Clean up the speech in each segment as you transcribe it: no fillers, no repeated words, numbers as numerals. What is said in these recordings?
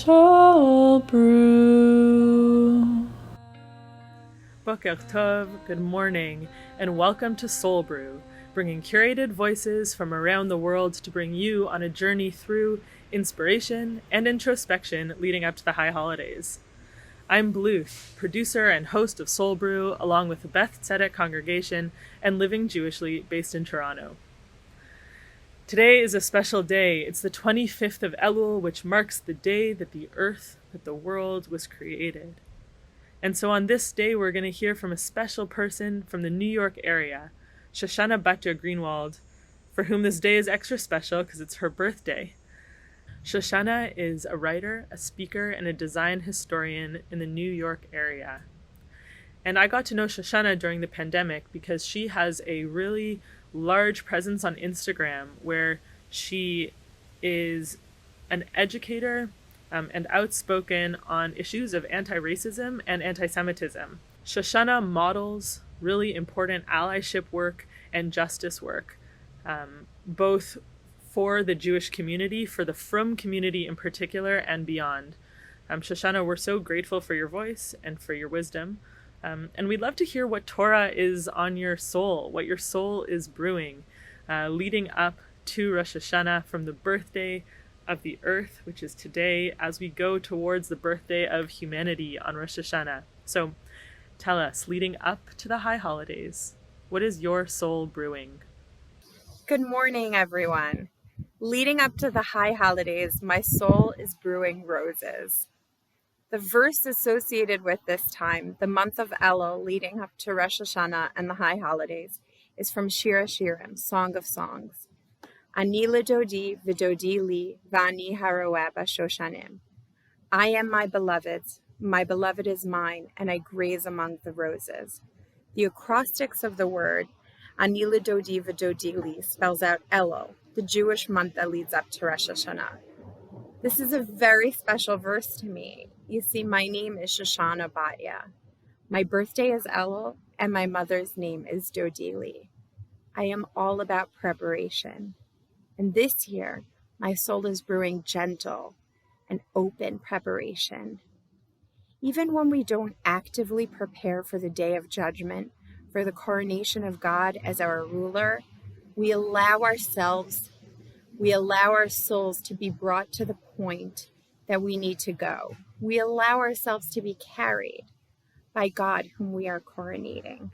Soul Brew. Boker Tov, good morning, and welcome to Soul Brew, bringing curated voices from around the world to bring you on a journey through inspiration and introspection leading up to the high holidays. I'm Bluth, producer and host of Soul Brew, along with the Beth Tzedek congregation and Living Jewishly based in Toronto. Today is a special day. It's the 25th of Elul, which marks the day that the earth, that the world was created. And so on this day, we're going to hear from a special person from the New York area, Shoshana Batya Greenwald, for whom this day is extra special because it's her birthday. Shoshana is a writer, a speaker, and a design historian in the New York area. And I got to know Shoshana during the pandemic because she has a really large presence on Instagram where she is an educator and outspoken on issues of anti-racism and anti-Semitism. Shoshana models really important allyship work and justice work, both for the Jewish community, for the Frum community in particular, and beyond. Shoshana, we're so grateful for your voice and for your wisdom. And we'd love to hear what Torah is on your soul, what your soul is brewing, leading up to Rosh Hashanah, from the birthday of the earth, which is today, as we go towards the birthday of humanity on Rosh Hashanah. So tell us, leading up to the high holidays, what is your soul brewing? Good morning, everyone. Leading up to the high holidays, my soul is brewing roses. The verse associated with this time, the month of Elul leading up to Rosh Hashanah and the high holidays, is from Shir HaShirim, Song of Songs. Ani ledodi v'dodi li v'ani haroeh b'shoshanim. I am my beloved is mine, and I graze among the roses. The acrostics of the word Ani ledodi v'dodi li spells out Elul, the Jewish month that leads up to Rosh Hashanah. This is a very special verse to me. You see, my name is Shoshana Batya. My birthday is Elul, and my mother's name is Dodili. I am all about preparation. And this year, my soul is brewing gentle and open preparation. Even when we don't actively prepare for the day of judgment, for the coronation of God as our ruler, we allow our souls to be brought to the point that we need to go. We allow ourselves to be carried by God whom we are coronating.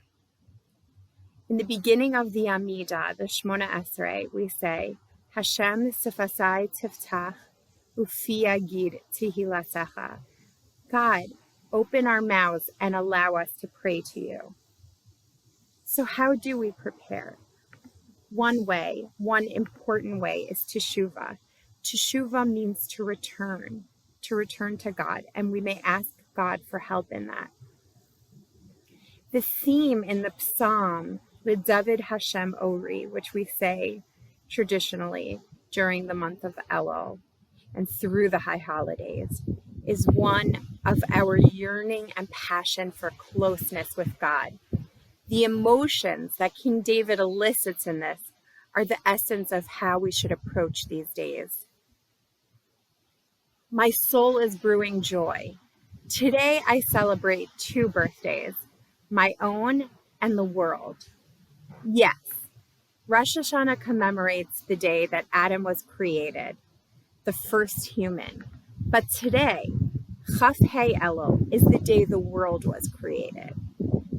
In the beginning of the Amidah, the Shmona Esrei, we say, Hashem sefasai tiftach ufi yagid tihilasecha. God, open our mouths and allow us to pray to you. So how do we prepare? One important way is teshuvah. Teshuvah means to return to God, and we may ask God for help in that. The theme in the psalm, David Hashem Ori, which we say traditionally during the month of Elul and through the high holidays, is one of our yearning and passion for closeness with God. The emotions that King David elicits in this are the essence of how we should approach these days. My soul is brewing joy. Today I celebrate two birthdays, my own and the world. Yes, Rosh Hashanah commemorates the day that Adam was created, the first human. But today, Chaf Hei Elul, is the day the world was created.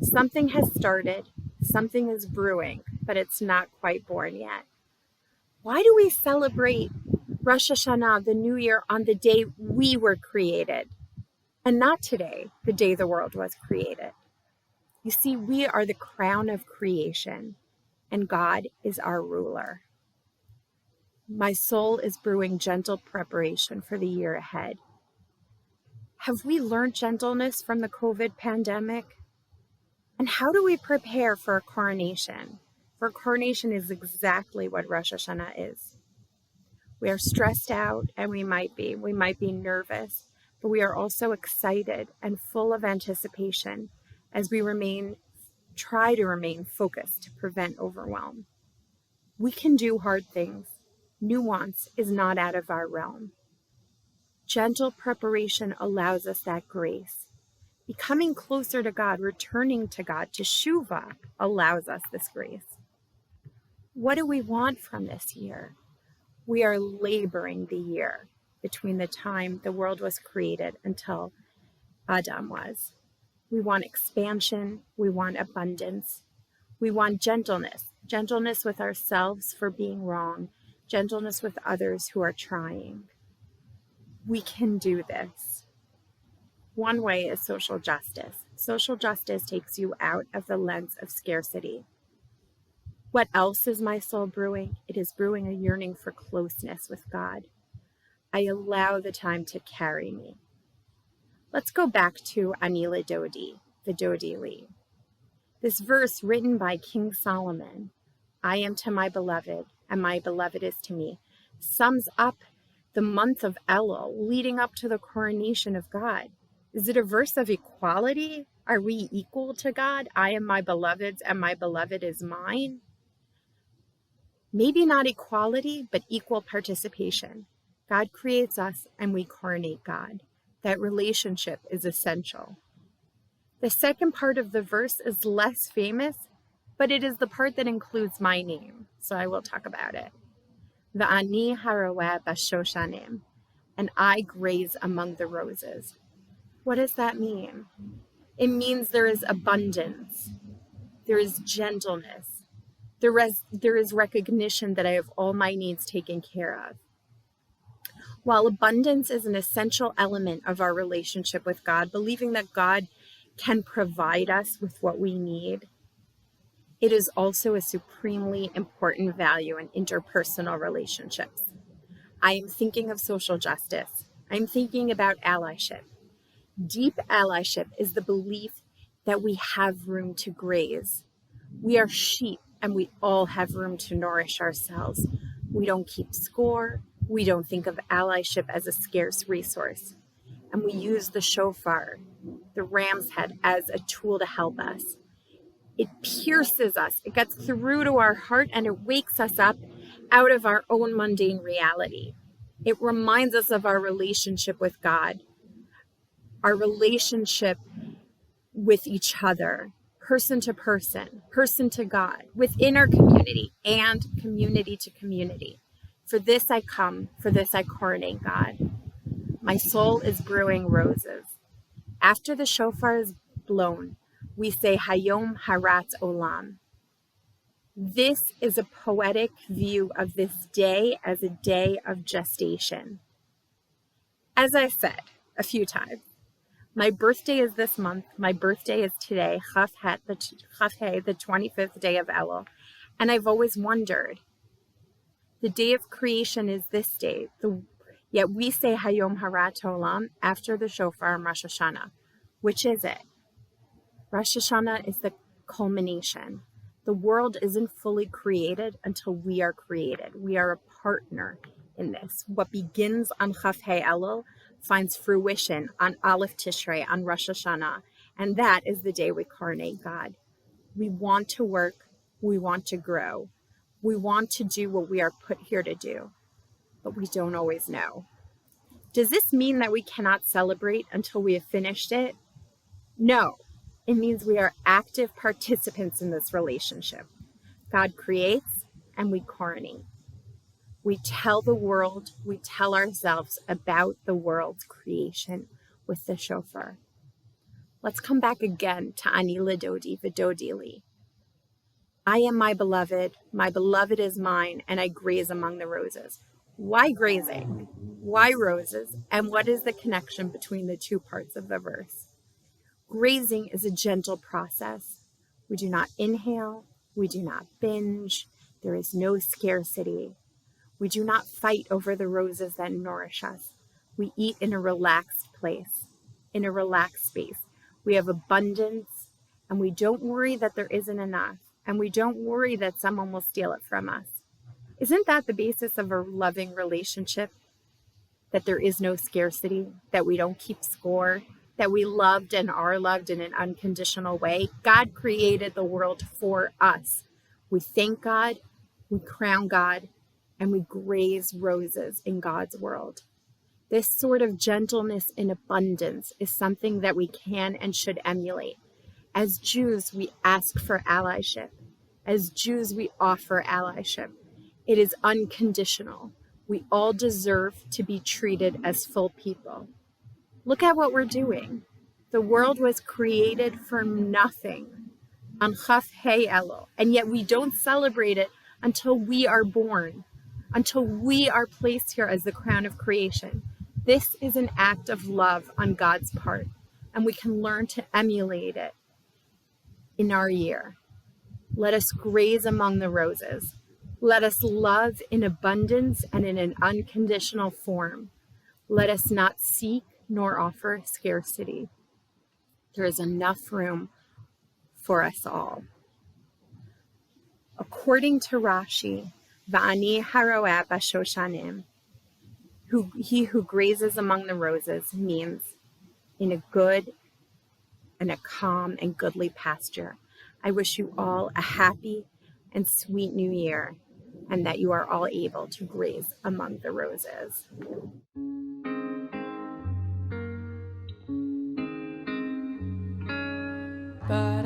Something has started, something is brewing, but it's not quite born yet. Why do we celebrate Rosh Hashanah, the New Year, on the day we were created, and not today, the day the world was created? You see, we are the crown of creation, and God is our ruler. My soul is brewing gentle preparation for the year ahead. Have we learned gentleness from the COVID pandemic? And how do we prepare for a coronation? For a coronation is exactly what Rosh Hashanah is. We are stressed out, and we might be nervous, but we are also excited and full of anticipation as we try to remain focused to prevent overwhelm. We can do hard things. Nuance is not out of our realm. Gentle preparation allows us that grace. Becoming closer to God, returning to God, teshuvah, allows us this grace. What do we want from this year? We are laboring the year between the time the world was created until Adam was. We want expansion. We want abundance. We want gentleness with ourselves for being wrong, gentleness with others who are trying. We can do this. One way is social justice. Social justice takes you out of the lens of scarcity. What else is my soul brewing? It is brewing a yearning for closeness with God. I allow the time to carry me. Let's go back to Ani Ledodi, the Dodi Li. This verse written by King Solomon, I am to my beloved, and my beloved is to me, sums up the month of Elul leading up to the coronation of God. Is it a verse of equality? Are we equal to God? I am my beloved's, and my beloved is mine? Maybe not equality, but equal participation. God creates us, and we coronate God. That relationship is essential. The second part of the verse is less famous, but it is the part that includes my name, so I will talk about it. V'ani haroeh b'shoshanim, and I graze among the roses. What does that mean? It means there is abundance, there is gentleness, there is recognition that I have all my needs taken care of. While abundance is an essential element of our relationship with God, believing that God can provide us with what we need, it is also a supremely important value in interpersonal relationships. I am thinking of social justice. I'm thinking about allyship. Deep allyship is the belief that we have room to graze. We are sheep, and we all have room to nourish ourselves. We don't keep score. We don't think of allyship as a scarce resource. And we use the shofar, the ram's head, as a tool to help us. It pierces us. It gets through to our heart, and it wakes us up out of our own mundane reality. It reminds us of our relationship with God, our relationship with each other, person to God, within our community, and community to community. For this I come, for this I coronate God. My soul is brewing roses. After the shofar is blown, we say Hayom Harat Olam. This is a poetic view of this day as a day of gestation. As I said a few times, my birthday is this month. My birthday is today, Chaf He, the 25th day of Elul. And I've always wondered, the day of creation is this day, yet we say Hayom Harat Olam after the shofar and Rosh Hashanah. Which is it? Rosh Hashanah is the culmination. The world isn't fully created until we are created. We are a partner in this. What begins on Chaf He Elul finds fruition on Aleph Tishrei, on Rosh Hashanah, and that is the day we coronate God. We want to work. We want to grow. We want to do what we are put here to do, but we don't always know. Does this mean that we cannot celebrate until we have finished it? No. It means we are active participants in this relationship. God creates, and we coronate. We tell the world, we tell ourselves about the world's creation with the shofar. Let's come back again to Ani Ledodi, V'dodi Li. I am my beloved is mine, and I graze among the roses. Why grazing? Why roses? And what is the connection between the two parts of the verse? Grazing is a gentle process. We do not inhale. We do not binge. There is no scarcity. We do not fight over the roses that nourish us. We eat in a relaxed place, in a relaxed space. We have abundance, and we don't worry that there isn't enough, and we don't worry that someone will steal it from us. Isn't that the basis of a loving relationship? That there is no scarcity, that we don't keep score, that we loved and are loved in an unconditional way. God created the world for us. We thank God, we crown God, and we graze roses in God's world. This sort of gentleness in abundance is something that we can and should emulate. As Jews, we ask for allyship. As Jews, we offer allyship. It is unconditional. We all deserve to be treated as full people. Look at what we're doing. The world was created from nothing, on Chaf Hey Elul, and yet we don't celebrate it until we are born, until we are placed here as the crown of creation. This is an act of love on God's part, and we can learn to emulate it in our year. Let us graze among the roses. Let us love in abundance and in an unconditional form. Let us not seek nor offer scarcity. There is enough room for us all. According to Rashi, Va'ani haroeh bashoshanim, he who grazes among the roses means in a good and a calm and goodly pasture. I wish you all a happy and sweet new year, and that you are all able to graze among the roses. Bye.